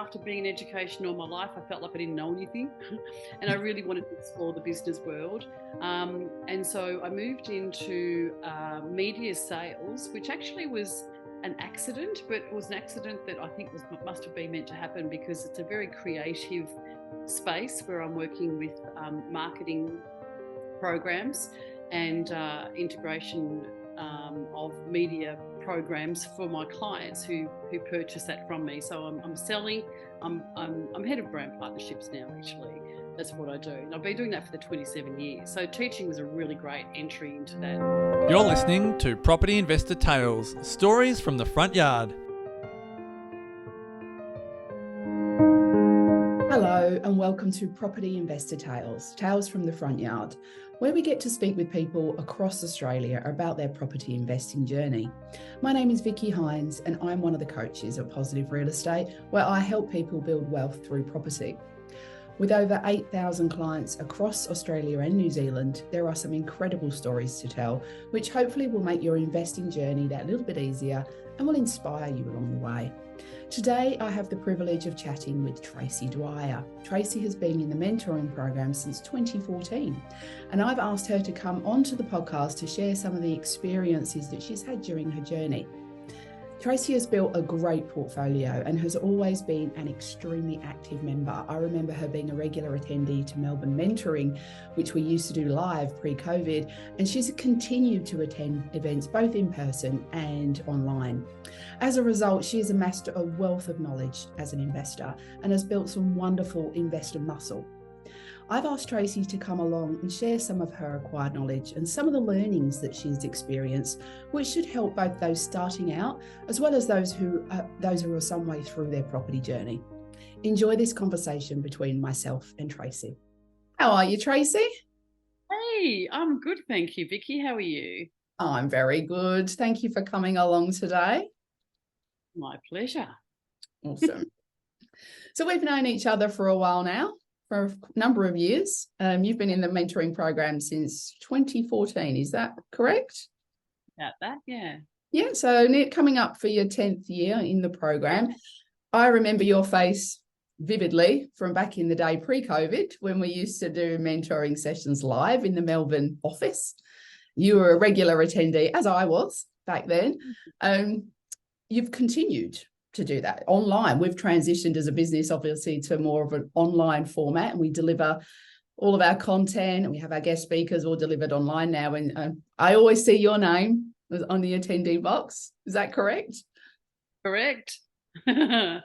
after being in education all my life, I felt like I didn't know anything and I really wanted to explore the business world. And so I moved into media sales, which actually was an accident, but it was an accident that I think must have been meant to happen because it's a very creative space where I'm working with marketing programs and integration of media programs for my clients who purchase that from me. So I'm selling. I'm head of brand partnerships now. Actually, that's what I do, and I've been doing that for the 27 years. So teaching was a really great entry into that. You're listening to Property Investor Tales, stories from the front yard. Hello and welcome to Property Investor Tales, Tales from the Front Yard, where we get to speak with people across Australia about their property investing journey. My name is Vicky Hines and I'm one of the coaches at Positive Real Estate, where I help people build wealth through property. With over 8,000 clients across Australia and New Zealand, there are some incredible stories to tell, which hopefully will make your investing journey that little bit easier and will inspire you along the way. Today, I have the privilege of chatting with Tracy Dwyer. Tracy has been in the mentoring program since 2014, and I've asked her to come onto the podcast to share some of the experiences that she's had during her journey. Tracy has built a great portfolio and has always been an extremely active member. I remember her being a regular attendee to Melbourne Mentoring, which we used to do live pre-COVID, and she's continued to attend events both in person and online. As a result, she has amassed a wealth of knowledge as an investor and has built some wonderful investor muscle. I've asked Tracy to come along and share some of her acquired knowledge and some of the learnings that she's experienced, which should help both those starting out as well as those who are some way through their property journey. Enjoy this conversation between myself and Tracy. How are you, Tracy? Hey, I'm good, thank you, Vicky. How are you? I'm very good. Thank you for coming along today. My pleasure. Awesome. So we've known each other for a while now. For a number of years. You've been in the mentoring program since 2014, is that correct? About that, yeah. Yeah, so coming up for your 10th year in the program. I remember your face vividly from back in the day pre-COVID when we used to do mentoring sessions live in the Melbourne office. You were a regular attendee, as I was back then. You've continued to do that online. We've transitioned as a business, obviously, to more of an online format, and we deliver all of our content, and we have our guest speakers all delivered online now. And I always see your name on the attendee box. Is that correct? Correct. So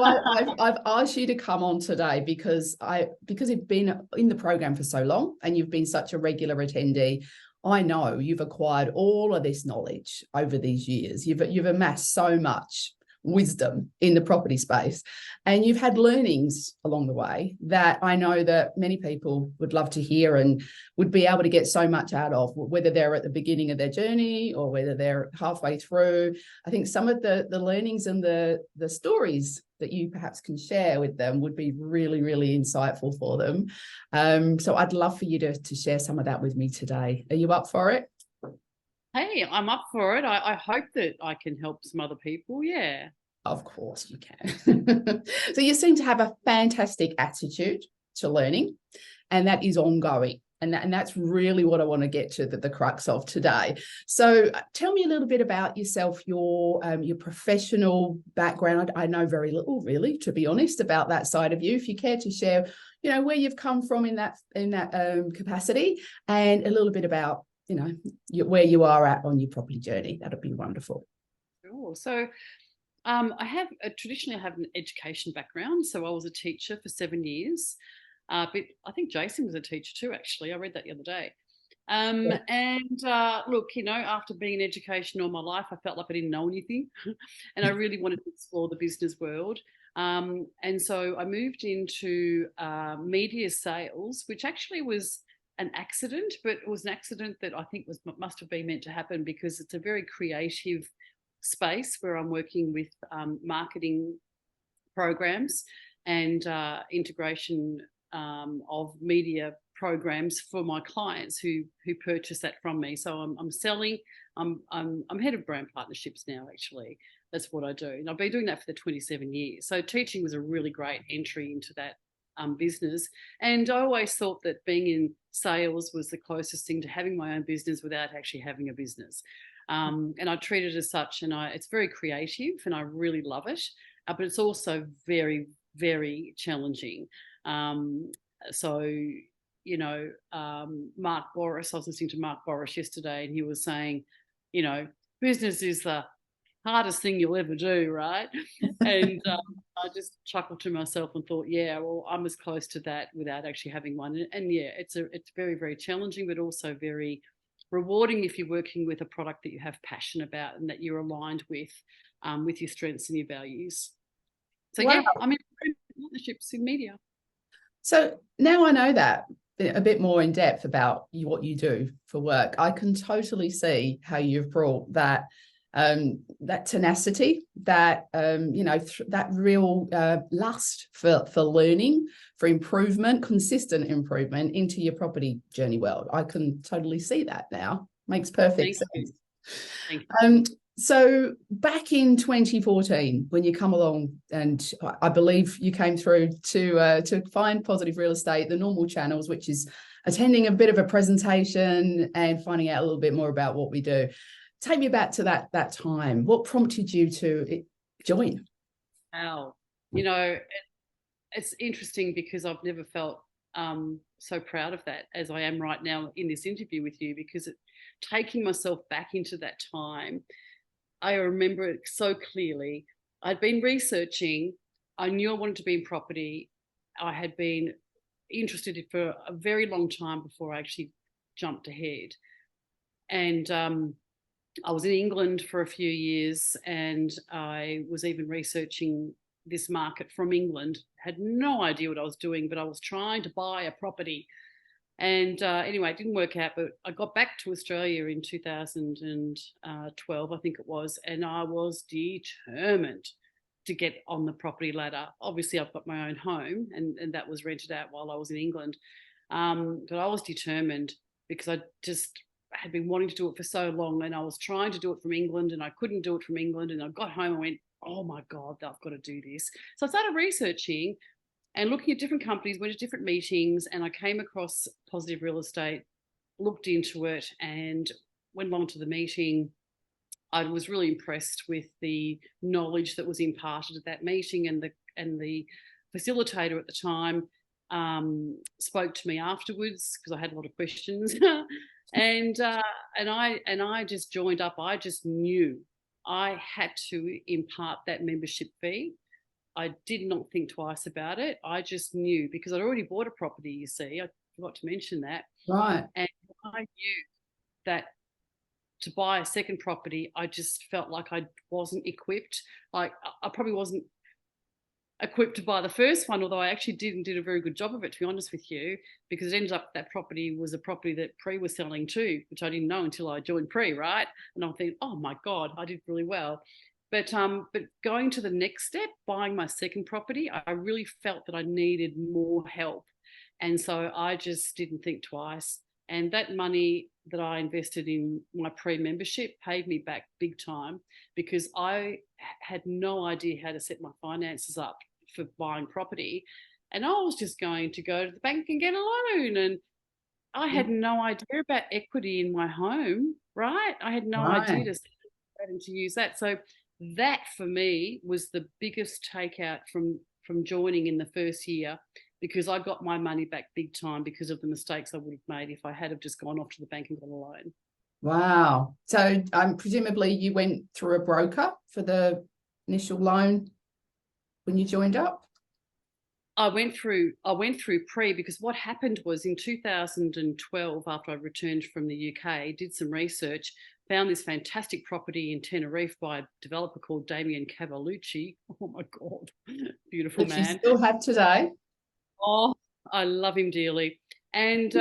I've asked you to come on today because you've been in the program for so long and you've been such a regular attendee. I know you've acquired all of this knowledge over these years. You've amassed so much wisdom in the property space, and you've had learnings along the way that I know that many people would love to hear and would be able to get so much out of, whether they're at the beginning of their journey or whether they're halfway through. I think some of the learnings and the stories that you perhaps can share with them would be really, really insightful for them. So I'd love for you to share some of that with me today. Are you up for it? Hey, I'm up for it. I hope that I can help some other people. Yeah. Of course you can. So you seem to have a fantastic attitude to learning, and that is ongoing. And that's really what I want to get to the crux of today. So tell me a little bit about yourself, your professional background. I know very little, really, to be honest, about that side of you. If you care to share, where you've come from in that capacity, and a little bit about where you are at on your property journey, that'd be wonderful. Sure. So traditionally I have an education background. So I was a teacher for 7 years. But I think Jason was a teacher too, actually. I read that the other day. Yeah. And look, after being in education all my life, I felt like I didn't know anything and I really wanted to explore the business world. And so I moved into media sales, which actually was an accident, but it was an accident that I think must have been meant to happen because it's a very creative space where I'm working with marketing programs and integration of media programs for my clients who purchase that from me. So I'm selling. I'm head of brand partnerships now, actually. That's what I do. And I've been doing that for the 27 years. So teaching was a really great entry into that business. And I always thought that being in sales was the closest thing to having my own business without actually having a business. And I treat it as such, and it's very creative, and I really love it. But it's also very, very challenging. So, Mark Boris, I was listening to Mark Boris yesterday, and he was saying, business is the hardest thing you'll ever do, right? And I just chuckled to myself and thought, yeah, well, I'm as close to that without actually having one. And yeah, it's very, very challenging, but also very rewarding if you're working with a product that you have passion about and that you're aligned with your strengths and your values. So Wow. yeah, I'm in partnerships in media. So now I know that a bit more in depth about what you do for work. I can totally see how you've brought that tenacity, that that real lust for learning, for improvement, consistent improvement into your property journey world. I can totally see that now. Makes perfect sense. Thank you. So back in 2014, when you come along, and I believe you came through to find Positive Real Estate, the normal channels, which is attending a bit of a presentation and finding out a little bit more about what we do. Take me back to that time. What prompted you to join? Wow. It's interesting because I've never felt so proud of that as I am right now in this interview with you, because taking myself back into that time, I remember it so clearly. I'd been researching. I knew I wanted to be in property. I had been interested in it for a very long time before I actually jumped ahead. And I was in England for a few years, and I was even researching this market from England. Had no idea what I was doing, but I was trying to buy a property. And anyway, it didn't work out, but I got back to Australia in 2012, I think it was, and I was determined to get on the property ladder. Obviously, I've got my own home, and that was rented out while I was in England. But I was determined because I just had been wanting to do it for so long, and I was trying to do it from England, and I couldn't do it from England. And I got home and went, oh my God, I've got to do this. So I started researching and looking at different companies, went to different meetings, and I came across Positive Real Estate, looked into it, and went along to the meeting. I was really impressed with the knowledge that was imparted at that meeting, and the facilitator at the time spoke to me afterwards because I had a lot of questions, and I just joined up. I just knew I had to impart that membership fee. I did not think twice about it. I just knew, because I'd already bought a property, you see. I forgot to mention that. Right. And I knew that to buy a second property, I just felt like I wasn't equipped. Like I probably wasn't equipped to buy the first one, although I actually did a very good job of it, to be honest with you, because it ended up that property was a property that Pre was selling too, which I didn't know until I joined Pre, right? And I think, oh my God, I did really well. But going to the next step, buying my second property, I really felt that I needed more help. And so I just didn't think twice. And that money that I invested in my pre-membership paid me back big time, because I had no idea how to set my finances up for buying property. And I was just going to go to the bank and get a loan. And I had no idea about equity in my home, right? I had no idea to use that. So that for me was the biggest takeout from joining in the first year, because I got my money back big time because of the mistakes I would have made if I had have just gone off to the bank and got a loan. Wow. So presumably you went through a broker for the initial loan when you joined up? I went through Pre, because what happened was in 2012, after I returned from the UK, did some research, found this fantastic property in Tenerife by a developer called Damien Cavalucci. Oh my God, beautiful man. Which you still have today. Oh, I love him dearly. And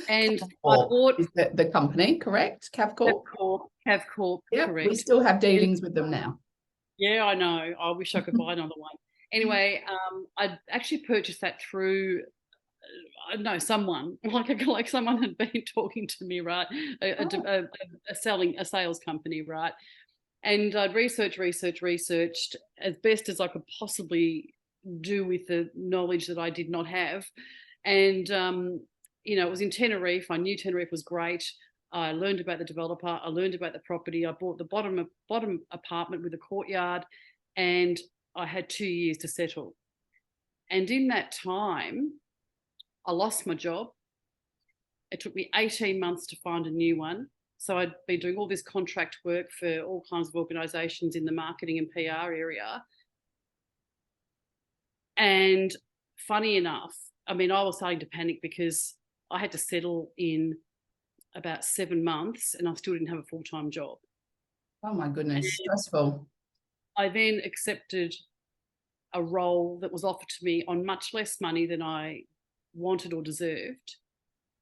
and I bought is the company, correct? Cavcorp. Cavcorp, yep, correct. We still have dealings with them now. Yeah, I know. I wish I could buy another one. Anyway, I actually purchased that through someone like someone had been talking to me, right? A sales company, right? And I'd researched as best as I could possibly do with the knowledge that I did not have. And, it was in Tenerife. I knew Tenerife was great. I learned about the developer. I learned about the property. I bought the bottom apartment with a courtyard, and I had 2 years to settle. And in that time, I lost my job. It took me 18 months to find a new one. So I'd been doing all this contract work for all kinds of organisations in the marketing and PR area. And funny enough, I was starting to panic because I had to settle in about 7 months and I still didn't have a full-time job. Oh my goodness, stressful. I then accepted a role that was offered to me on much less money than I wanted or deserved.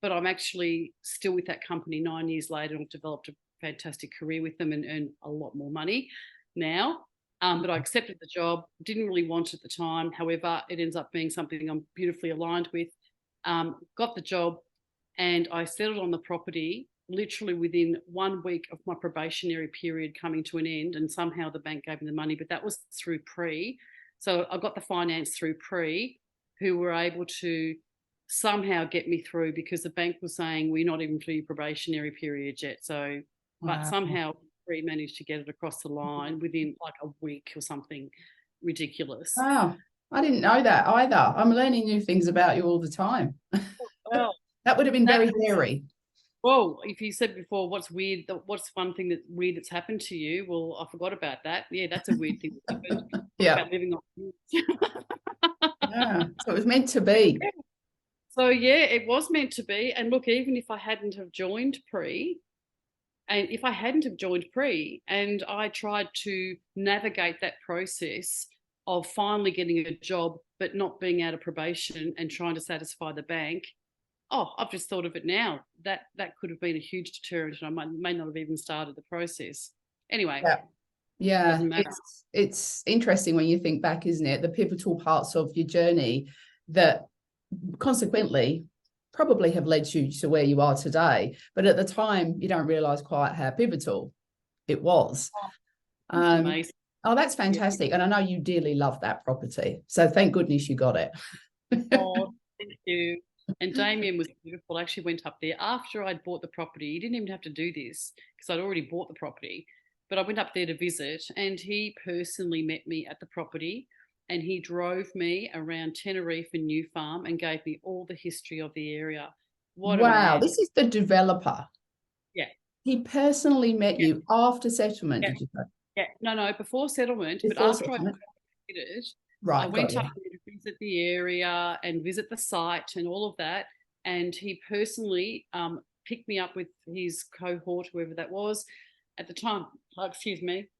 But I'm actually still with that company 9 years later, and I've developed a fantastic career with them and earn a lot more money now. But I accepted the job, didn't really want it at the time. However, it ends up being something I'm beautifully aligned with. Got the job, and I settled on the property literally within 1 week of my probationary period coming to an end, and somehow the bank gave me the money, but that was through Pre. So I got the finance through Pre, who were able to somehow get me through because the bank was saying, we're not even through your probationary period yet. So, but somehow Pre managed to get it across the line within like a week or something ridiculous. Wow, I didn't know that either. I'm learning new things about you all the time. Well, that would have been very hairy. Well, if you said before, what's weird? What's one thing that's weird that's happened to you? Well, I forgot about that. Yeah, that's a weird thing that happened. Yeah. About living on. Yeah, so it was meant to be. So yeah, it was meant to be. And look, even if I hadn't have joined Pre, and I tried to navigate that process of finally getting a job, but not being out of probation and trying to satisfy the bank. Oh, I've just thought of it now. That could have been a huge deterrent, and I may not have even started the process. Anyway. Yeah. It's interesting when you think back, isn't it? The pivotal parts of your journey that consequently probably have led you to where you are today. But at the time, you don't realise quite how pivotal it was. Amazing. Oh, that's fantastic. Yeah. And I know you dearly love that property. So thank goodness you got it. Oh, thank you. And Damien was beautiful. I actually went up there after I'd bought the property. He didn't even have to do this because I'd already bought the property. But I went up there to visit, and he personally met me at the property, and he drove me around Tenerife and New Farm and gave me all the history of the area. Wow, this is the developer. Yeah. He personally met you after settlement, did you say? Yeah, no, before settlement, but after I completed, right, I went up there to visit the area and visit the site and all of that. And he personally picked me up with his cohort, whoever that was at the time. Excuse me.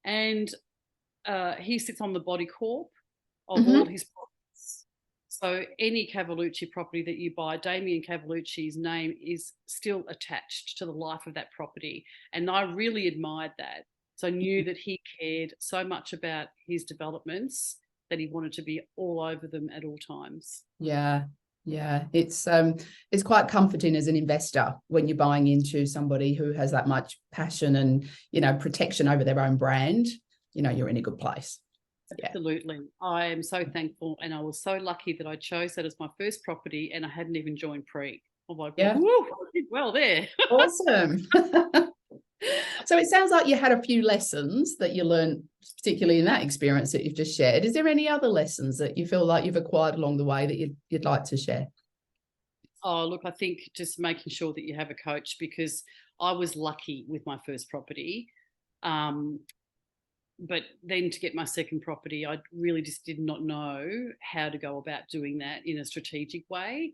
And he sits on the body corp of all his properties. So any Cavallucci property that you buy, Damien Cavallucci's name is still attached to the life of that property. And I really admired that. So I knew that he cared so much about his developments that he wanted to be all over them at all times. Yeah. It's quite comforting as an investor when you're buying into somebody who has that much passion and, protection over their own brand. You're in a good place. Absolutely. I am so thankful, and I was so lucky that I chose that as my first property, and I hadn't even joined Pre. I'm like, I did well there. Awesome. So it sounds like you had a few lessons that you learned, particularly in that experience that you've just shared. Is there any other lessons that you feel like you've acquired along the way that you'd like to share? Oh, look, I think just making sure that you have a coach, because I was lucky with my first property. But then to get my second property, I really just did not know how to go about doing that in a strategic way.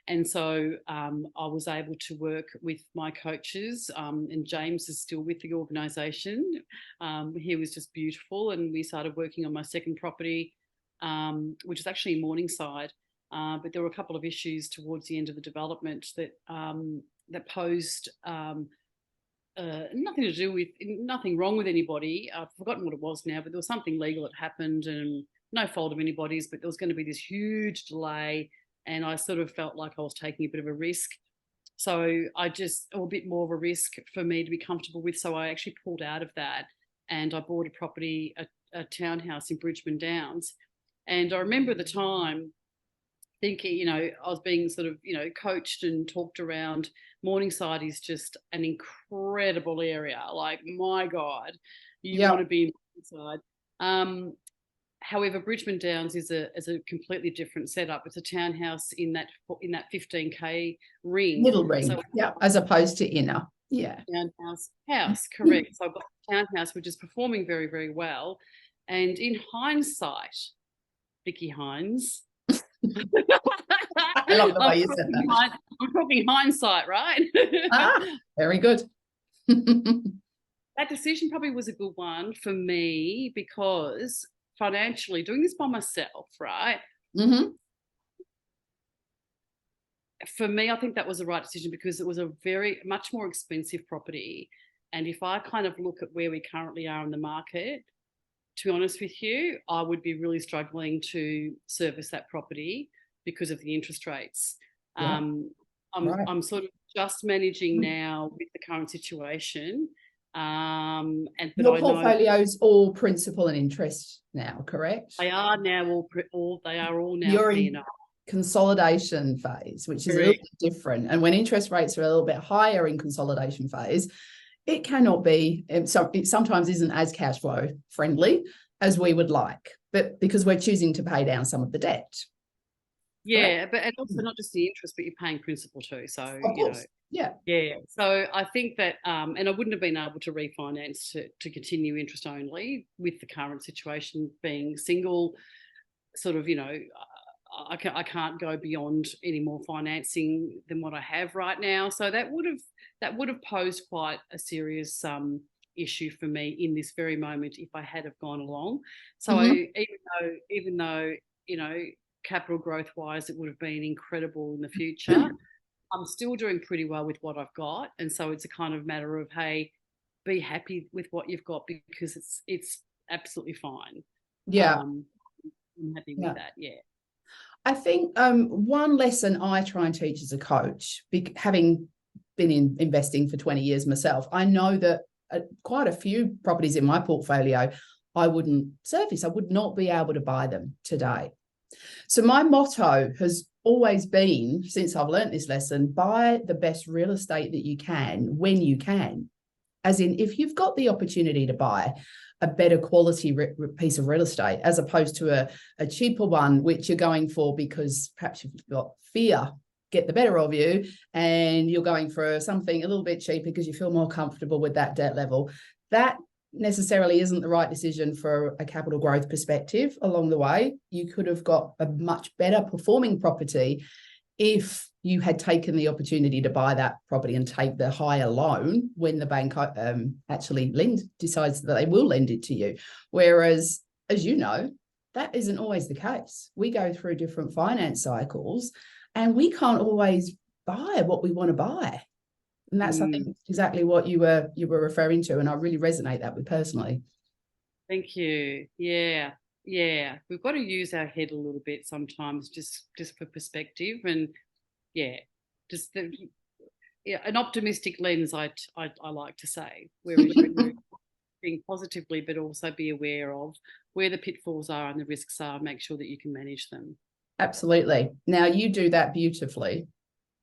And so I was able to work with my coaches, and James is still with the organisation. He was just beautiful, and we started working on my second property, which is actually in Morningside. But there were a couple of issues towards the end of the development that posed nothing wrong with anybody. I've forgotten what it was now, but there was something legal that happened, and no fault of anybody's, but there was going to be this huge delay, and I sort of felt like I was taking a bit of a risk. So I just, a bit more of a risk for me to be comfortable with. So I actually pulled out of that, and I bought a property, a townhouse in Bridgeman Downs. And I remember at the time thinking, I was being sort of, coached and talked around. Morningside is just an incredible area. Like, my God, you want to be in Morningside. However, Bridgeman Downs is a completely different setup. It's a townhouse in that 15K ring. Middle ring, so, as opposed to inner. Yeah. House, correct. So I've got a townhouse which is performing very, very well. And in hindsight, Vicky Hines, I love the way you said that. I'm talking hindsight, right? Very good. That decision probably was a good one for me because financially, doing this by myself, right? Mm-hmm. For me, I think that was the right decision because it was a much more expensive property. And if I kind of look at where we currently are in the market, to be honest with you, I would be really struggling to service that property because of the interest rates. Yeah. I'm sort of just managing now with the current situation. But your portfolio's all principal and interest now, correct? They are now they are all now. You're in consolidation phase, which is a little bit different. And when interest rates are a little bit higher in consolidation phase, it cannot be, so it sometimes isn't as cash flow friendly as we would like, but because we're choosing to pay down some of the debt. Yeah, right? But and also not just the interest, but you're paying principal too. So, Yeah. So I think that, and I wouldn't have been able to refinance to continue interest only with the current situation being single, sort of, I can't go beyond any more financing than what I have right now. So that would have posed quite a serious issue for me in this very moment if I had have gone along. So even though capital growth wise it would have been incredible in the future, I'm still doing pretty well with what I've got, and so it's a kind of matter of, hey, be happy with what you've got because it's absolutely fine. Yeah, I'm happy with that. Yeah. I think one lesson I try and teach as a coach, having been in investing for 20 years myself, I know that quite a few properties in my portfolio I wouldn't service. I would not be able to buy them today. So my motto has always been, since I've learned this lesson, buy the best real estate that you can when you can. As in, if you've got the opportunity to buy a better quality piece of real estate as opposed to a cheaper one, which you're going for because perhaps you've got fear get the better of you and you're going for something a little bit cheaper because you feel more comfortable with that debt level, that necessarily isn't the right decision for a capital growth perspective along the way. You could have got a much better performing property if you had taken the opportunity to buy that property and take the higher loan when the bank actually decides that they will lend it to you. Whereas, as you know, that isn't always the case. We go through different finance cycles and we can't always buy what we want to buy. And that's, I think, exactly what you were referring to. And I really resonate that with personally. Thank you. Yeah. We've got to use our head a little bit sometimes just for perspective. And just an optimistic lens, I like to say, where we're being positively, but also be aware of where the pitfalls are and the risks are, make sure that you can manage them. Absolutely. Now, you do that beautifully,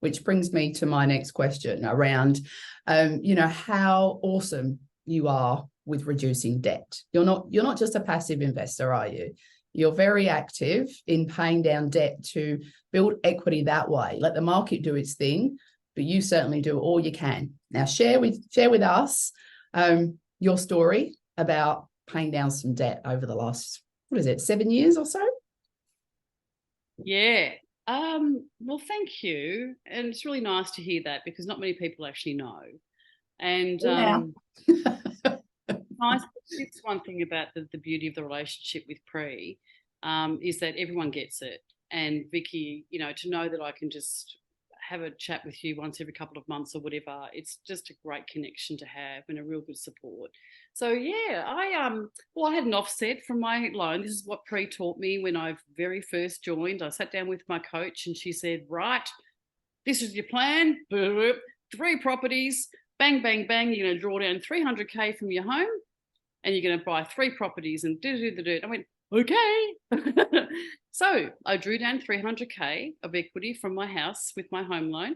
which brings me to my next question around, how awesome you are with reducing debt. You're not just a passive investor, are you? You're very active in paying down debt to build equity that way. Let the market do its thing, but you certainly do all you can. Now, share with us your story about paying down some debt over the last, 7 years or so? Yeah. Well, thank you. And it's really nice to hear that because not many people actually know. And it's one thing about the beauty of the relationship with Pre is that everyone gets it. And Vicky, to know that I can just have a chat with you once every couple of months or whatever, it's just a great connection to have and a real good support. So I had an offset from my loan. This is what Pre taught me when I very first joined. I sat down with my coach and she said, right, this is your plan, 3 properties, bang, bang, bang, you're going to draw down 300K from your home and you're going to buy 3 properties and do. I went, okay. So I drew down 300K of equity from my house with my home loan.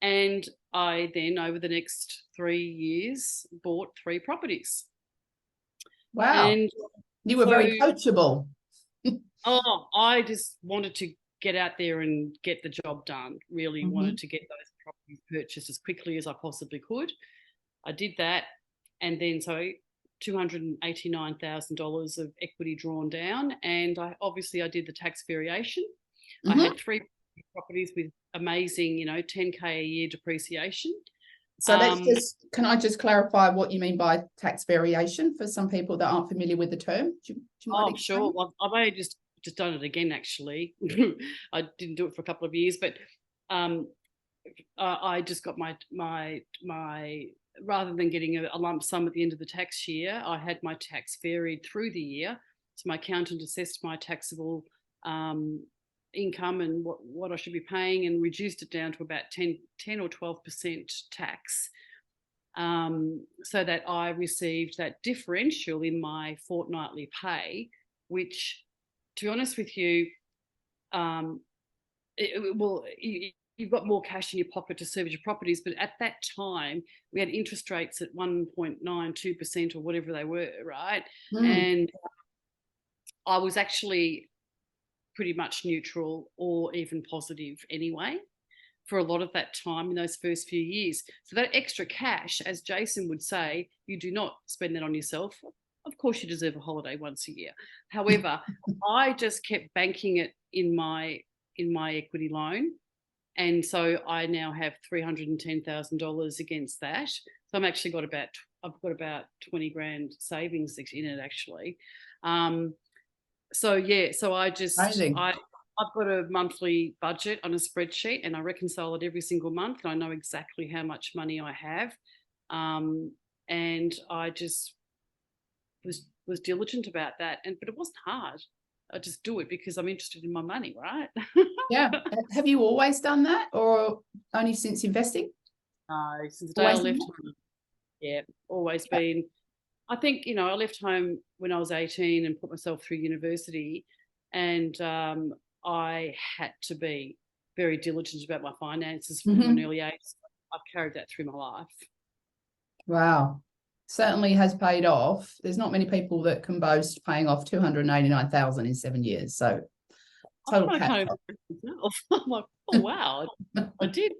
And I then, over the next 3 years, bought 3 properties. Wow. And you were very coachable. I just wanted to get out there and get the job done. Really wanted to get those properties purchased as quickly as I possibly could. I did that. And then so $289,000 of equity drawn down. And I did the tax variation. I had 3 properties with amazing, 10K a year depreciation. So can I just clarify what you mean by tax variation for some people that aren't familiar with the term? Do you mind sure. Well, I've only just done it again, actually. I didn't do it for a couple of years, but I just got my rather than getting a lump sum at the end of the tax year, I had my tax varied through the year. So my accountant assessed my taxable income and what I should be paying and reduced it down to about 10 or 12% tax, so that I received that differential in my fortnightly pay, which, to be honest with you, you've got more cash in your pocket to service your properties, but at that time we had interest rates at 1.92% or whatever they were, right? And I was actually pretty much neutral or even positive anyway for a lot of that time in those first few years. So that extra cash, as Jason would say, you do not spend that on yourself. Of course you deserve a holiday once a year. However, I just kept banking it in my equity loan. And so I now have $310,000 against that. So I've got about 20 grand savings in it, actually. So I've got a monthly budget on a spreadsheet and I reconcile it every single month. And I know exactly how much money I have. And I just was diligent about that. But it wasn't hard. I just do it because I'm interested in my money, right? Yeah. Have you always done that or only since investing? No, since the day I left home. Yeah, always been. I think, I left home when I was 18 and put myself through university, and I had to be very diligent about my finances from an early age. I've carried that through my life. Wow. Certainly has paid off. There's not many people that can boast paying off $289,000 in 7 years. So total cash. I'm like, oh, wow, I did.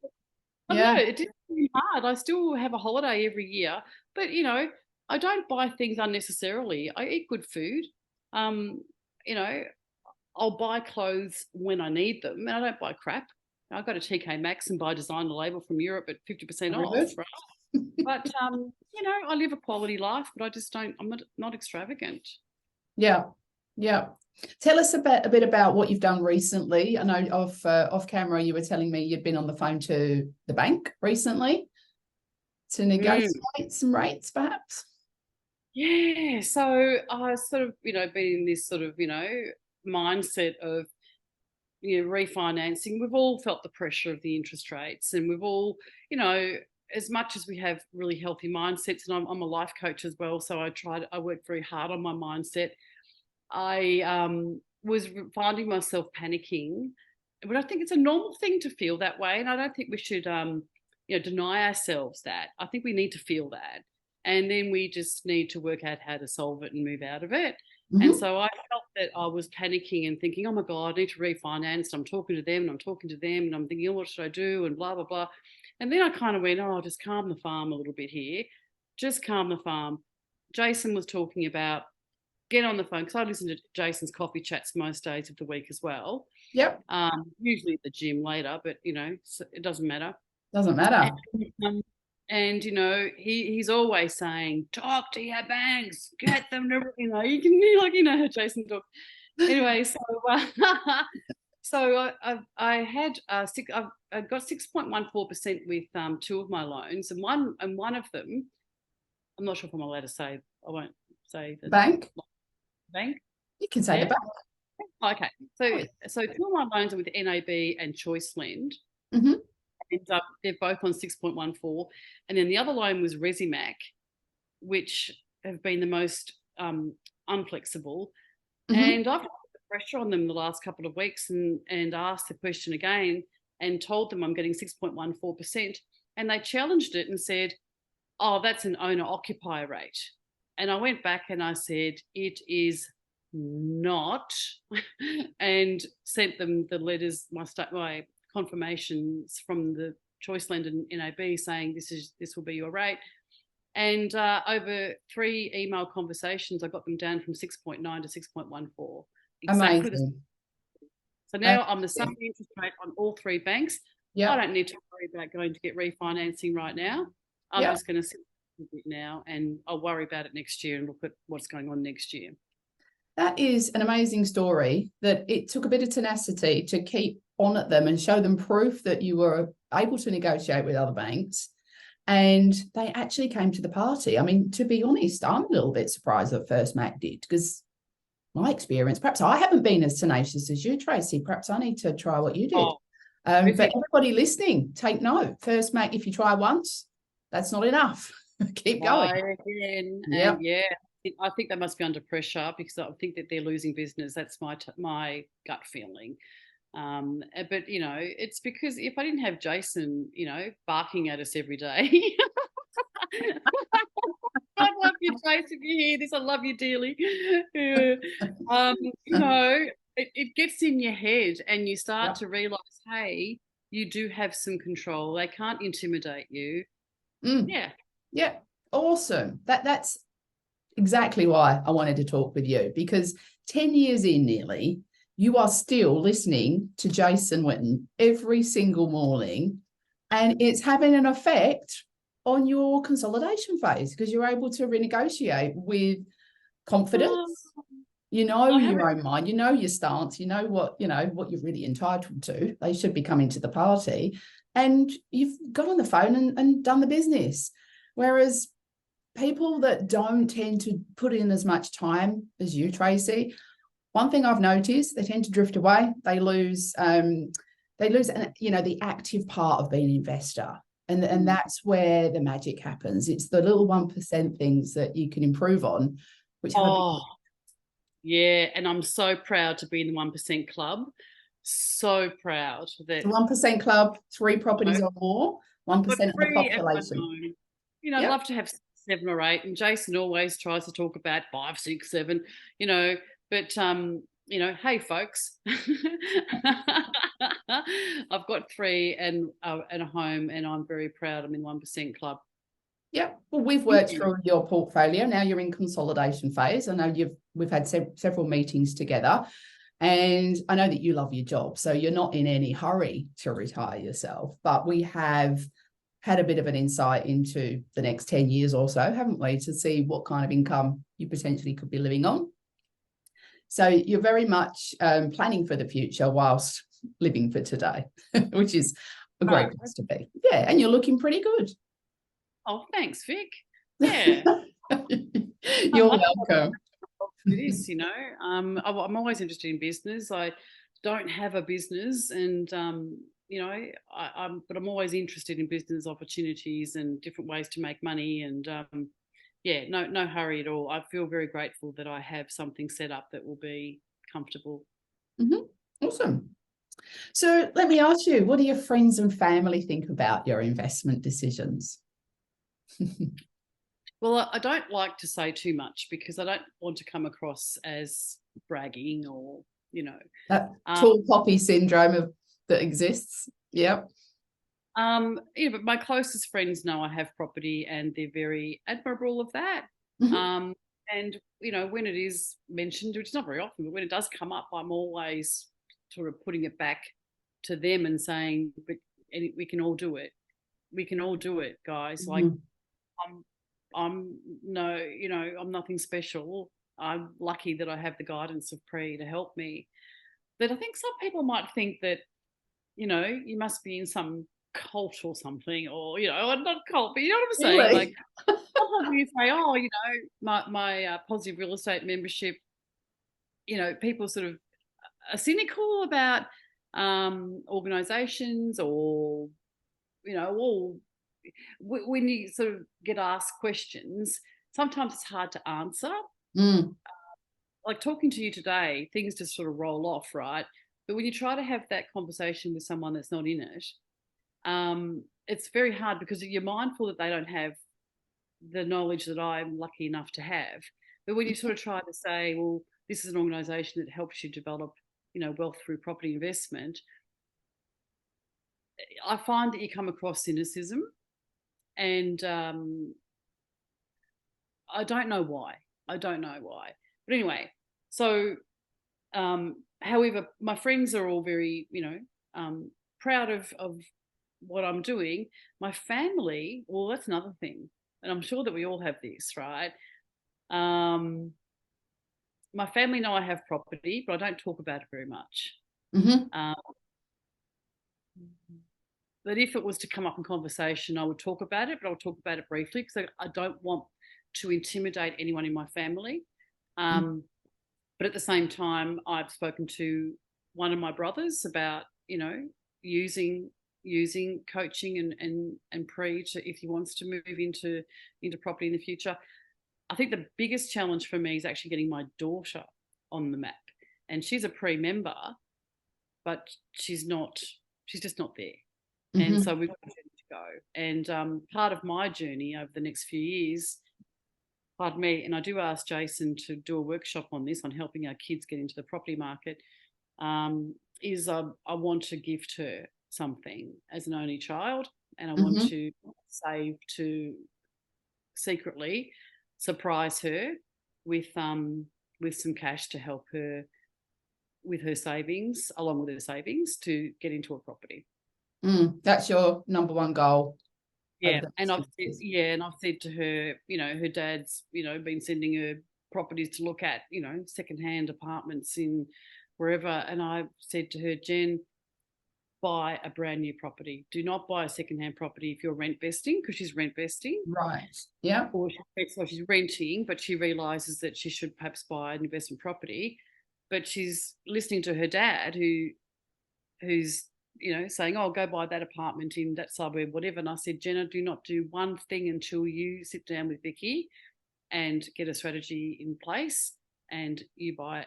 I know, it did be hard. I still have a holiday every year, but, I don't buy things unnecessarily. I eat good food. I'll buy clothes when I need them, and I don't buy crap. I go to TK Maxx and buy designer label from Europe at 50% off, right? But I live a quality life, but I just don't. I'm not extravagant. Yeah. Tell us a bit about what you've done recently. I know off camera you were telling me you'd been on the phone to the bank recently to negotiate some rates, perhaps. Yeah, so I sort of, been in this sort of, mindset of, refinancing. We've all felt the pressure of the interest rates, and we've all, as much as we have really healthy mindsets, and I'm a life coach as well, so I work very hard on my mindset. I was finding myself panicking, but I think it's a normal thing to feel that way, and I don't think we should, deny ourselves that. I think we need to feel that. And then we just need to work out how to solve it and move out of it. And so I felt that I was panicking and thinking, oh my God, I need to refinance. I'm talking to them and I'm talking to them and I'm thinking, oh, what should I do? And blah, blah, blah. And then I kind of went, oh, I'll just calm the farm a little bit here. Just calm the farm. Jason was talking about get on the phone, because I listen to Jason's coffee chats most days of the week as well. Yep. Usually at the gym later, but, it doesn't matter. Doesn't matter. And he's always saying, talk to your banks, get them to, you can, how Jason talks. Anyway, so I had I got 6.14% with 2 of my loans, and one of them, I'm not sure if I'm allowed to say. I won't say the bank. Bank. You can say the bank. Okay, so 2 of my loans are with NAB and Choice Lend. And they're both on 6.14. And then the other loan was Resimac, which have been the most unflexible. And I've put the pressure on them the last couple of weeks and asked the question again and told them I'm getting 6.14%. And they challenged it and said, oh, that's an owner-occupier rate. And I went back and I said, it is not, and sent them the letters, my confirmations from the choice lender NAB saying this will be your rate. And over 3 email conversations, I got them down from 6.9 to 6.14. Exactly. Amazing. So now I'm the same interest rate on all 3 banks. Yep. I don't need to worry about going to get refinancing right now. I'm just going to sit a bit now, and I'll worry about it next year and look at what's going on next year. That is an amazing story, that it took a bit of tenacity to keep on at them and show them proof that you were able to negotiate with other banks. And they actually came to the party. I mean, to be honest, I'm a little bit surprised that First Mac did, because my experience, perhaps I haven't been as tenacious as you, Tracy. Perhaps I need to try what you did. But everybody listening, take note. First Mac, if you try once, that's not enough. Keep going. Again. Yep. And I think they must be under pressure because I think that they're losing business. That's my gut feeling. But, it's because if I didn't have Jason, barking at us every day. I love you, Jason, if you hear this. I love you dearly. It gets in your head and you start to realise, hey, you do have some control. They can't intimidate you. Yeah. Awesome. That's exactly why I wanted to talk with you, because 10 years in nearly, you are still listening to Jason Witten every single morning, and it's having an effect on your consolidation phase because you're able to renegotiate with confidence. You know your own mind, you know your stance, you know what you're really entitled to. They should be coming to the party, and you've got on the phone and done the business. Whereas people that don't tend to put in as much time as you, Tracy, one thing I've noticed, they tend to drift away. They lose the active part of being an investor. And that's where the magic happens. It's the little 1% things that you can improve on, which have and I'm so proud to be in the 1% club. So proud that the 1% club, 3 properties or more, 1% of the population. I'd love to have 7 or 8, and Jason always tries to talk about 5, 6, 7, but hey folks, I've got 3 and a home, and I'm very proud I'm in 1% club. Yeah, well, we've worked through your portfolio. Now you're in consolidation phase. I know we've had several meetings together, and I know that you love your job, so you're not in any hurry to retire yourself. But we have had a bit of an insight into the next 10 years or so, haven't we, to see what kind of income you potentially could be living on. So you're very much planning for the future whilst living for today, which is a great place to be. Yeah, and you're looking pretty good. Oh, thanks, Vic. Yeah. You're welcome. It is, I'm always interested in business. I don't have a business, and but I'm always interested in business opportunities and different ways to make money. And no hurry at all. I feel very grateful that I have something set up that will be comfortable. Awesome. So let me ask you, what do your friends and family think about your investment decisions? Well, I don't like to say too much because I don't want to come across as bragging or, that tall poppy syndrome that exists. Yep. But my closest friends know I have property, and they're very admirable of that. And when it is mentioned, which is not very often, but when it does come up, I'm always sort of putting it back to them and saying, but we can all do it. We can all do it, guys. Like, I'm nothing special. I'm lucky that I have the guidance of Pre to help me. But I think some people might think that, you must be in some cult or something, or, not cult, but you know what I'm saying? Really? Like, sometimes you say, oh, my positive real estate membership, people sort of are cynical about organisations or when you sort of get asked questions, sometimes it's hard to answer. Mm. Like talking to you today, things just sort of roll off, right? But when you try to have that conversation with someone that's not in it, it's very hard because you're mindful that they don't have the knowledge that I'm lucky enough to have. But when you sort of try to say, well, this is an organisation that helps you develop, wealth through property investment, I find that you come across cynicism, and I don't know why. But anyway, so however, my friends are all very, proud of what I'm doing. My family, well, that's another thing, and I'm sure that we all have this, right? My family know I have property, but I don't talk about it very much. Mm-hmm. But if it was to come up in conversation, I would talk about it, but I'll talk about it briefly because I don't want to intimidate anyone in my family. But at the same time, I've spoken to one of my brothers about, using coaching and pre to if he wants to move into property in the future. I think the biggest challenge for me is actually getting my daughter on the map, and she's a pre-member, but she's just not there. Mm-hmm. And so we've got a journey to go. And part of my journey over the next few years, pardon me, and I do ask Jason to do a workshop on this, on helping our kids get into the property market, is I want to gift her something as an only child, and I want to save to secretly surprise her with some cash to help her with her savings, along with her savings, to get into a property. That's your number one goal. Yeah, and I've said to her, her dad's, been sending her properties to look at, secondhand apartments in wherever, and I said to her, Jen, buy a brand new property. Do not buy a secondhand property if you're rent vesting, because she's rent vesting. Right. Yeah. Or she's renting, but she realises that she should perhaps buy an investment property. But she's listening to her dad, who's saying, oh, go buy that apartment in that suburb, whatever. And I said, Jenna, do not do one thing until you sit down with Vicky and get a strategy in place, and you buy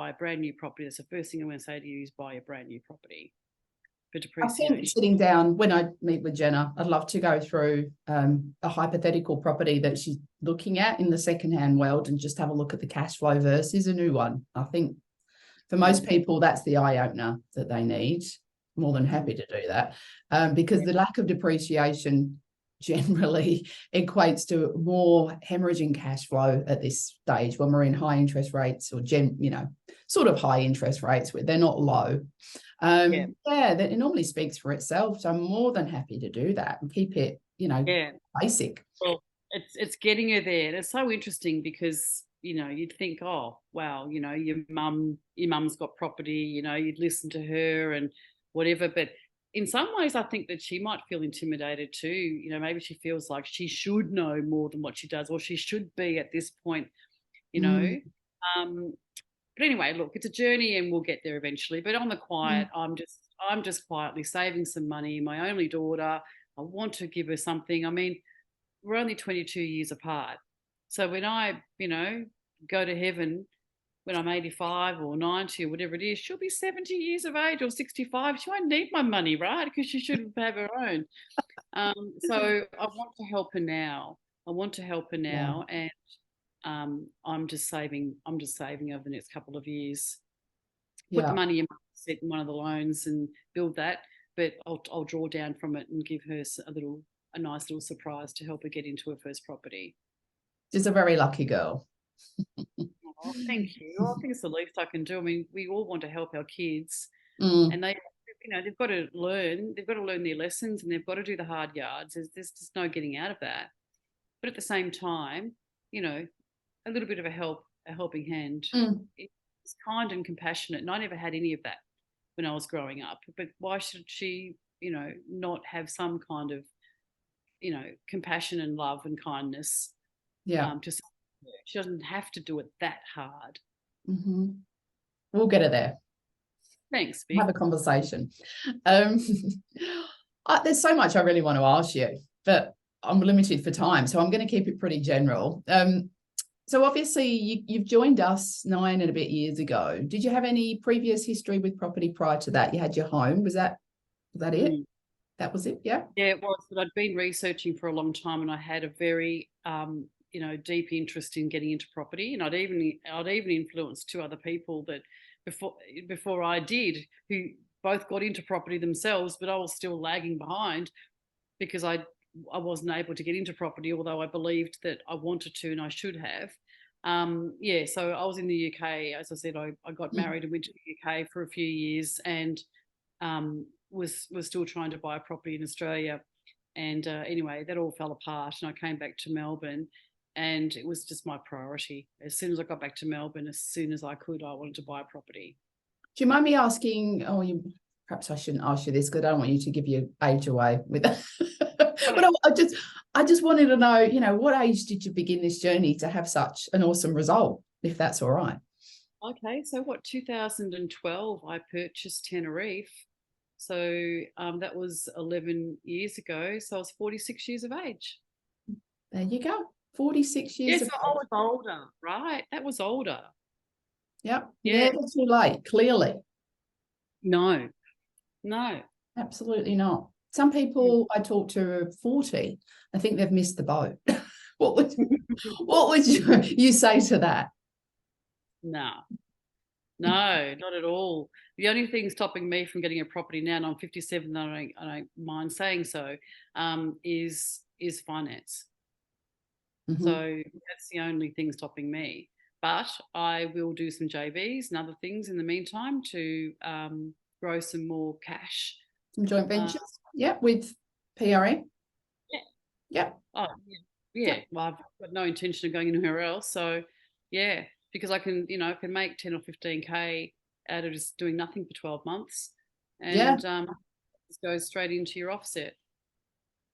a brand new property. That's the first thing I'm going to say to you, is buy a brand new property for depreciation. I think sitting down, when I meet with Jenna, I'd love to go through a hypothetical property that she's looking at in the secondhand world and just have a look at the cash flow versus a new one. I think for most people, that's the eye opener that they need. More than happy to do that, because the lack of depreciation generally equates to more hemorrhaging cash flow at this stage when we're in high interest rates, or sort of high interest rates where they're not low. It normally speaks for itself. So I'm more than happy to do that and keep it, basic. Well, it's getting her there. And it's so interesting because, you'd think, oh, wow, your mum's got property, you'd listen to her and whatever. But in some ways, I think that she might feel intimidated too. Maybe she feels like she should know more than what she does, or she should be at this point, But anyway, look, it's a journey and we'll get there eventually. But on the quiet, I'm just quietly saving some money. My only daughter, I want to give her something. I mean, we're only 22 years apart. So when I, go to heaven, when I'm 85 or 90 or whatever it is, she'll be 70 years of age or 65. She won't need my money, right? Because she should have her own. So I want to help her now. And I'm just saving over the next couple of years. Put the money in one of the loans and build that, but I'll draw down from it and give her a nice little surprise to help her get into her first property. She's a very lucky girl. Oh, thank you. I think it's the least I can do. I mean, we all want to help our kids, and they've got to learn. They've got to learn their lessons, and they've got to do the hard yards. There's just no getting out of that. But at the same time, a little bit of a helping hand. It's kind and compassionate, and I never had any of that when I was growing up. But why should she, not have some kind of, compassion and love and kindness? She doesn't have to do it that hard. We'll get her there. Thanks, Vic. Have a conversation. There's so much I really want to ask you, but I'm limited for time, so I'm going to keep it pretty general. So obviously you've joined us 9 and a bit years ago. Did you have any previous history with property prior to that? You had your home. Was that it? That was it, yeah? Yeah, it was. But I'd been researching for a long time, and I had a very deep interest in getting into property, and I'd even influenced 2 other people that before I did, who both got into property themselves, but I was still lagging behind because I wasn't able to get into property, although I believed that I wanted to and I should have. So I was in the UK. As I said, I got married and went to the UK for a few years, and was still trying to buy a property in Australia. And anyway, that all fell apart, and I came back to Melbourne, and it was just my priority. As soon as I got back to Melbourne, as soon as I could, I wanted to buy a property. Do you mind me asking, perhaps I shouldn't ask you this because I don't want you to give your age away with that. But I just wanted to know, what age did you begin this journey to have such an awesome result, if that's all right? Okay, so 2012, I purchased Tenerife. So that was 11 years ago. So I was 46 years of age. There you go. 46 years. Yes, I was older, right? That was older. Yep. Yeah. Never too late, clearly. No. Absolutely not. Some people I talk to are 40. I think they've missed the boat. What would you say to that? No, not at all. The only thing stopping me from getting a property now, and I'm 57, and I don't mind saying so, is finance. Mm-hmm. So that's the only thing stopping me. But I will do some JVs and other things in the meantime to grow some more cash. Some joint ventures, with PRE. Yeah. Oh, yeah. Well, I've got no intention of going anywhere else. So, yeah, because I can make 10 or 15K out of just doing nothing for 12 months, and just goes straight into your offset.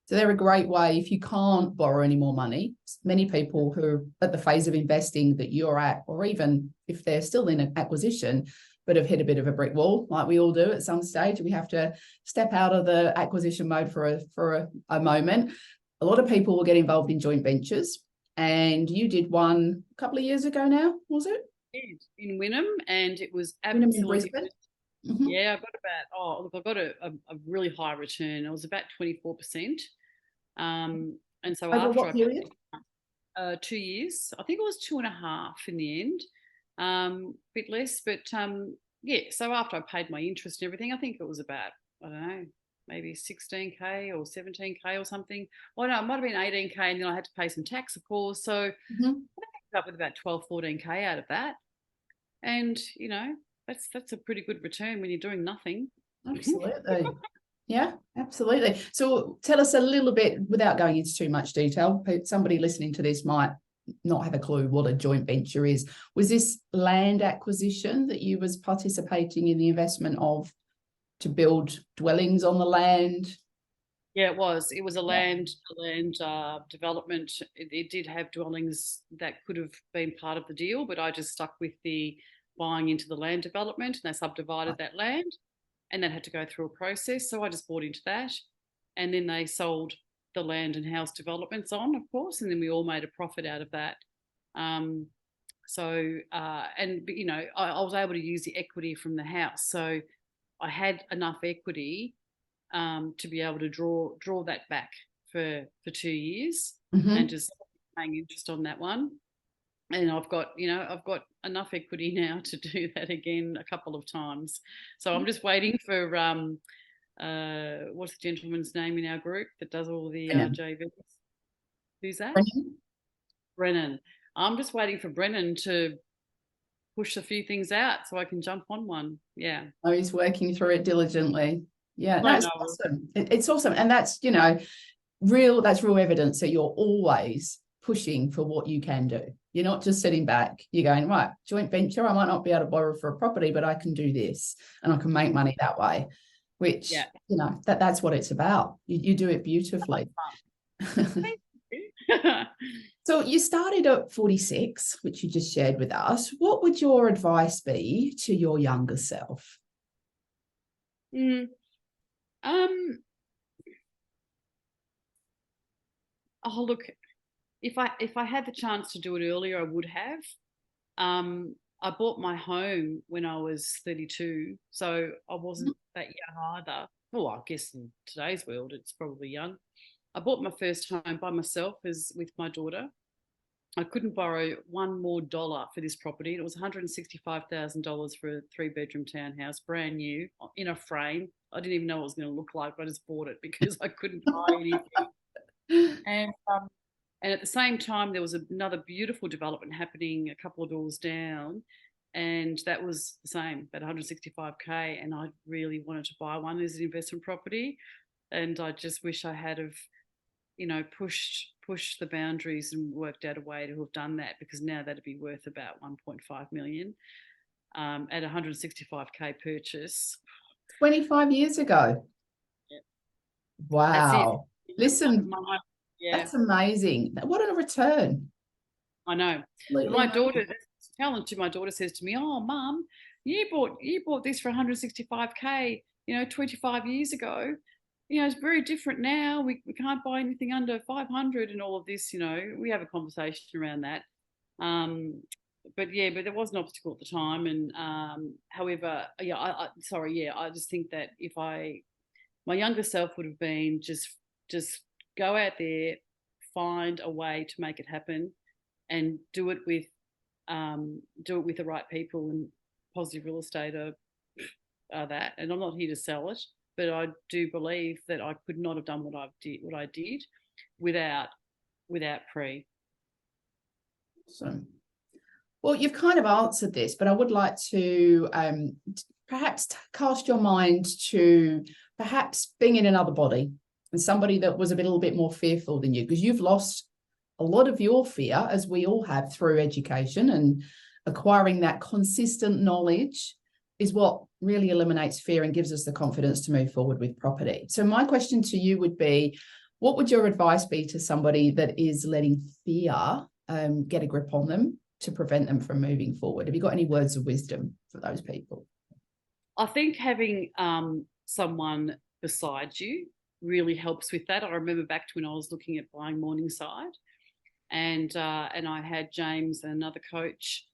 So they're a great way if you can't borrow any more money. Many people who are at the phase of investing that you're at, or even if they're still in an acquisition, but have hit a bit of a brick wall, like we all do at some stage, we have to step out of the acquisition mode for a moment. A lot of people will get involved in joint ventures, and you did one a couple of years ago now, was it? In Wynnum, and it was absolutely. Mm-hmm. Yeah, I got a really high return. It was about 24%. And so over after what period? 2 years, I think it was 2.5 in the end, a bit less, but so after I paid my interest and everything, I think it was about, I don't know, maybe 16K or 17K or something. Well, no, it might have been 18K, and then I had to pay some tax, of course. So I ended up with about 12, 14K out of that. And, that's a pretty good return when you're doing nothing. Absolutely. Yeah, absolutely. So tell us a little bit, without going into too much detail, somebody listening to this might not have a clue what a joint venture is. Was this land acquisition that you was participating in the investment of to build dwellings on the land? Yeah, it was. It was a land development. It did have dwellings that could have been part of the deal, but I just stuck with the buying into the land development, and they subdivided that land, and that had to go through a process. So I just bought into that, and then they sold the land and house developments on, of course, and then we all made a profit out of that. I was able to use the equity from the house, so I had enough equity to be able to draw that back for 2 years, and just paying interest on that one. And I've got enough equity now to do that again a couple of times. So I'm just waiting for what's the gentleman's name in our group that does all the JVs? Who's that? Brennan. I'm just waiting for Brennan to push a few things out so I can jump on one. Yeah. Oh, he's working through it diligently. Yeah, no, it's awesome. It's awesome. And that's, real evidence that you're always pushing for what you can do. You're not just sitting back. You're going, right, joint venture, I might not be able to borrow for a property, but I can do this and I can make money that way, which, that's what it's about. You do it beautifully. So you started at 46, which you just shared with us. What would your advice be to your younger self? Oh, look, if I had the chance to do it earlier, I would have. I bought my home when I was 32, so I wasn't that young either. Well, I guess in today's world, it's probably young. I bought my first home by myself as with my daughter. I couldn't borrow one more dollar for this property. It was $165,000 for a 3-bedroom townhouse, brand new, in a frame. I didn't even know what it was going to look like, but I just bought it because I couldn't buy anything. And at the same time, there was another beautiful development happening a couple of doors down, and that was the same, about 165K. And I really wanted to buy one as an investment property, and I just wish I had have, pushed the boundaries and worked out a way to have done that, because now that'd be worth about 1.5 million at 165K purchase. 25 years ago. Yeah. Wow. Listen, yeah, that's amazing. What a return. I know. Absolutely My amazing. daughter, my daughter says to me, "Oh, Mum, you bought this for 165K, 25 years ago. It's very different now. We can't buy anything under 500 and all of this. We have a conversation around that. But there was an obstacle at the time. And however, I just think that my younger self would have been just go out there, find a way to make it happen, and do it with the right people. And positive real estate are that. And I'm not here to sell it, but I do believe that I could not have done what I did without pre. Awesome. Well, you've kind of answered this, but I would like to perhaps cast your mind to perhaps being in another body and somebody that was a little bit more fearful than you, because you've lost a lot of your fear, as we all have, through education, and acquiring that consistent knowledge is what really eliminates fear and gives us the confidence to move forward with property. So my question to you would be, what would your advice be to somebody that is letting fear get a grip on them to prevent them from moving forward? Have you got any words of wisdom for those people? I think having someone beside you really helps with that. I remember back to when I was looking at buying Morningside, and I had James and another coach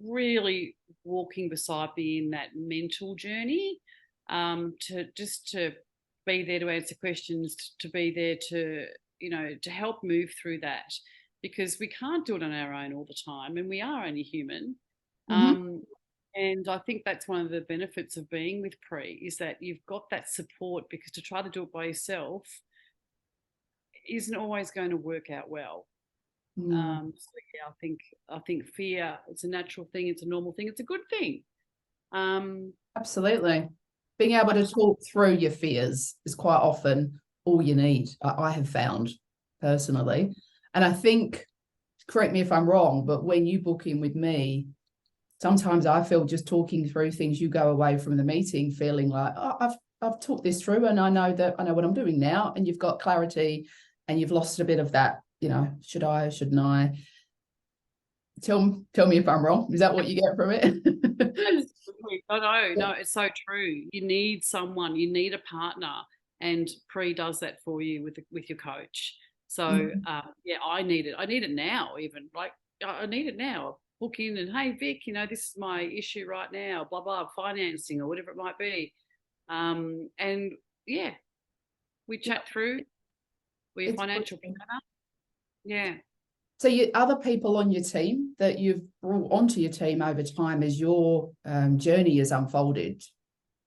really walking beside me in that mental journey, to be there to answer questions, to be there to help move through that, because we can't do it on our own all the time, and we are only human. Mm-hmm. And I think that's one of the benefits of being with Pre, is that you've got that support, because to try to do it by yourself isn't always going to work out well. I think fear, it's a natural thing, it's a normal thing, it's a good thing. Absolutely. Being able to talk through your fears is quite often all you need, I have found personally. And I think, correct me if I'm wrong, but when you book in with me, sometimes I feel just talking through things, you go away from the meeting feeling like, oh, I've talked this through, and I know what I'm doing now, and you've got clarity, and you've lost a bit of that, should I, shouldn't I? Tell me if I'm wrong. Is that what you get from it? No, it's so true. You need someone, you need a partner, and Pre does that for you with your coach. So I need it now. Even like I need it now. Book in and, hey Vic, this is my issue right now, blah blah, financing or whatever it might be, and we chat through. We're financial planner. Yeah. So other people on your team that you've brought onto your team over time as your journey has unfolded,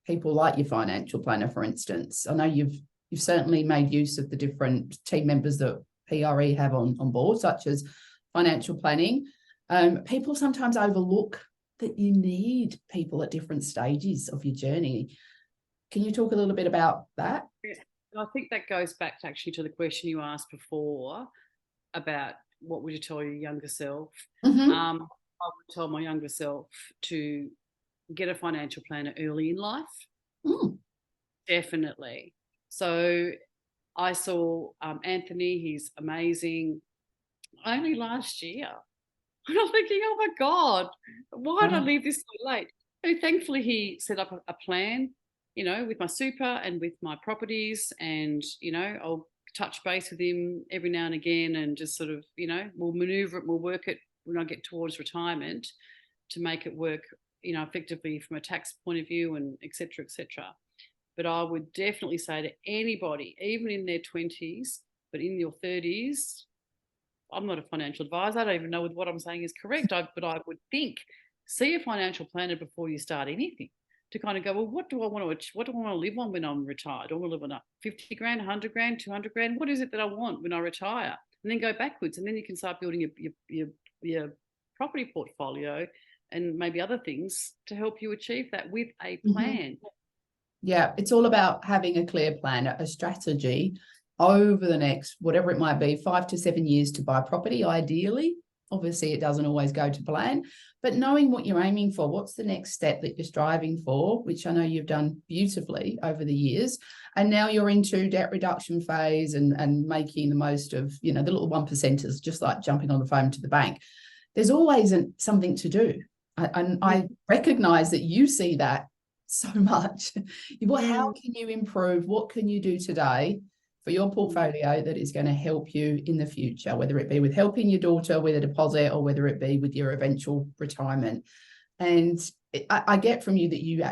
people like your financial planner, for instance. I know you've certainly made use of the different team members that PRE have on board, such as financial planning. People sometimes overlook that you need people at different stages of your journey. Can you talk a little bit about that? Yeah. I think that goes back to the question you asked before about what would you tell your younger self. Mm-hmm. I would tell my younger self to get a financial planner early in life. Definitely. So I saw Anthony, he's amazing, only last year. And I'm thinking, oh my God, why did I leave this so late? And thankfully he set up a plan, with my super and with my properties, and, I'll touch base with him every now and again, and just sort of, we'll maneuver it, we'll work it when I get towards retirement to make it work, effectively from a tax point of view, and et cetera, et cetera. But I would definitely say to anybody, even in their 20s, but in your 30s, I'm not a financial advisor. I don't even know if what I'm saying is correct. But I would think, see a financial planner before you start anything, to kind of go, well, what do I want to live on when I'm retired? Do I want to live on 50 grand, 100 grand, 200 grand? What is it that I want when I retire? And then go backwards. And then you can start building your property portfolio and maybe other things to help you achieve that with a plan. Yeah, it's all about having a clear plan, a strategy over the next, whatever it might be, 5 to 7 years to buy property, ideally. Obviously, it doesn't always go to plan, but knowing what you're aiming for, what's the next step that you're striving for, which I know you've done beautifully over the years. And now you're into debt reduction phase and making the most of, the little 1%ers, just like jumping on the phone to the bank. There's always something to do. I recognize that you see that so much. Well, how can you improve? What can you do today for your portfolio that is going to help you in the future, whether it be with helping your daughter with a deposit or whether it be with your eventual retirement? And I get from you that you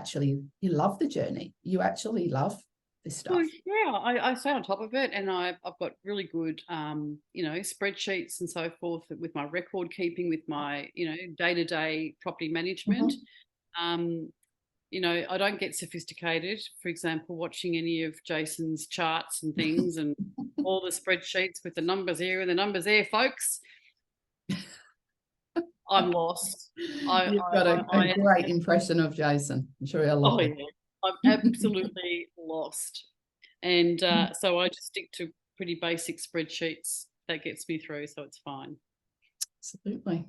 love the journey. You actually love this stuff. Well, yeah, I stay on top of it, and I've got really good, spreadsheets and so forth with my record keeping, with my, day-to-day property management. I don't get sophisticated, for example, watching any of Jason's charts and things and all the spreadsheets with the numbers here and the numbers there, folks. I'm lost. You've got a great impression of Jason. I'm sure you'll love it. Yeah. I'm absolutely lost. And so I just stick to pretty basic spreadsheets. That gets me through, so it's fine. Absolutely.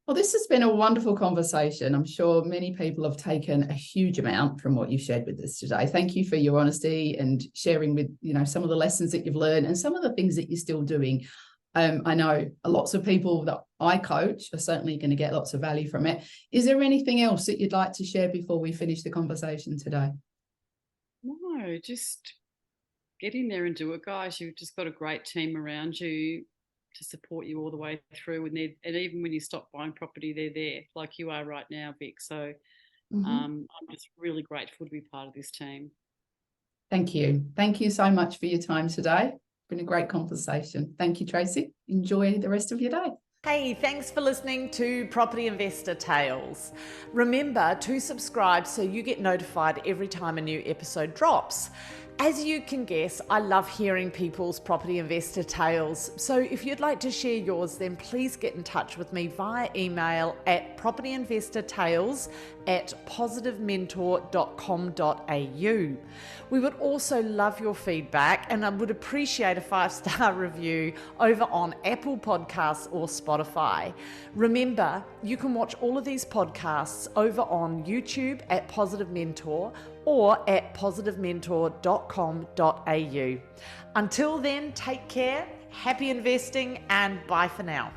Well, this has been a wonderful conversation. I'm sure many people have taken a huge amount from what you've shared with us today. Thank you for your honesty and sharing with, some of the lessons that you've learned and some of the things that you're still doing. I know lots of people that I coach are certainly going to get lots of value from it. Is there anything else that you'd like to share before we finish the conversation today? No, just get in there and do it, guys. You've just got a great team around you to support you all the way through, and even when you stop buying property, they're there, like you are right now, Vic. So I'm just really grateful to be part of this team. Thank you. Thank you so much for your time today. It's been a great conversation. Thank you, Tracy. Enjoy the rest of your day. Hey, thanks for listening to Property Investor Tales. Remember to subscribe so you get notified every time a new episode drops. As you can guess, I love hearing people's property investor tales. So if you'd like to share yours, then please get in touch with me via email at propertyinvestortales@positivementor.com.au. We would also love your feedback, and I would appreciate a 5-star review over on Apple Podcasts or Spotify. Remember, you can watch all of these podcasts over on YouTube at Positive Mentor or at positivementor.com.au. Until then, take care, happy investing, and bye for now.